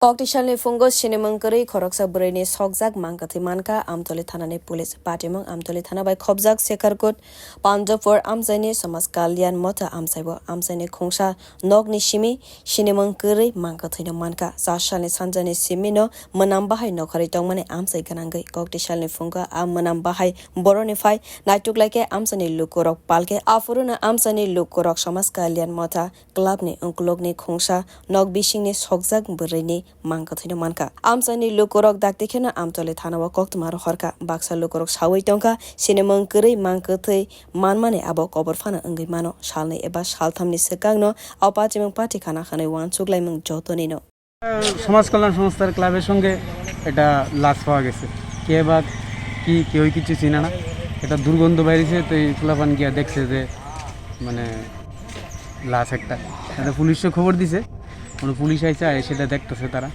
Octisalni fungo Sinimwng khoroksa bwrui sogwiak mangkha mankha amtali thana police patimwng amtali thana by khobjak sekerkote pandabpur amchai somaj kalyan motha amchai khungsa nogni simi Sinimwng mankha mankha sasalni sanjani simino manam bahai nokhari tongmani amchai gwnagui Octisalni fungo manam bahai boroni phai naituklaike amchani lukurok palke afuruna amchani lukurok somaj kalyan motha clubni unglaijak khungsa nog bising sogwiak bwrui mankha mankha amchai lukurok daktikhena amtali thana o koktumaro horka baksa lukurok sawi tongka Sinimwng mankha manmane abo kobor phana ongui mano salni eba salthamni sekangno patimwng pati khana khanai unglaijak jotoni no সমাজ কল্যাণ সংস্থার ক্লাবের সঙ্গে এটা লাশ পাওয়া গেছে কে বা কি কেউ কিছু চিনে না এটা দুর্গন্ধ বাইরেছে তো এই ফুলাপান গিয়া দেখছে যে মানে লাশ একটা এটা পুলিশে খবর দিছে কোনো পুলিশ আইসা সেটা দেখতেছে তারা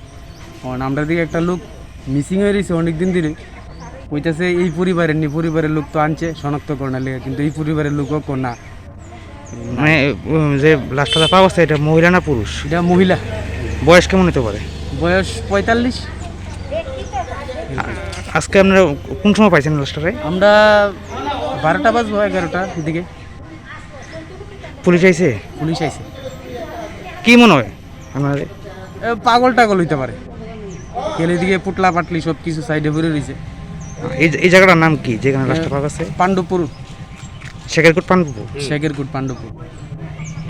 কারণ আমরা দিকে একটা লোক মিসিং হয়ে রয়েছে অনেকদিন ধরে কইতাছে এই পরিবারের লোক তো আনছে শনাক্তকরণের লেগে কিন্তু এই পরিবারের লোকও না মানে যে লাশটা পাওয়া গেছে এটা মহিলা না পুরুষ? এটা মহিলা। বয়স কেমন হতে পারে? বয়স 45। আজকে আপনারা কোন সময় পাইছেন লাশটারে? আমরা 12টা বাজবো 11টার দিকে পুলিশ আইছে কি মনে হয় আপনাদের? পাগল টাগল হইতে পারে কেলে দিকে পুটলা পাটলি সব কিছু সাইডে ভরে রয়েছে। এই জায়গাটার নাম কি যেখানে লাশটা পাওয়া গেছে? pandabpur sekerkote pandabpur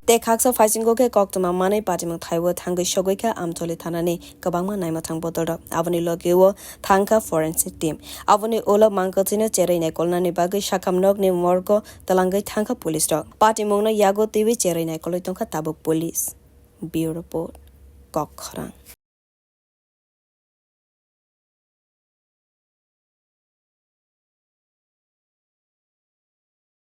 te khaksa phaisingo ke koktuma manai patimwng thaio thangwi sogwi kha amtali thanani kabangma naimathang bodol aboni logeo thangka forensic team aboni ola mankha cherai nai kolnani bagui sakham nogni morgo talangai thangka police dog patimwng no yago tiwi cherai nai koloi tongkha tabuk police bureau report khoroksa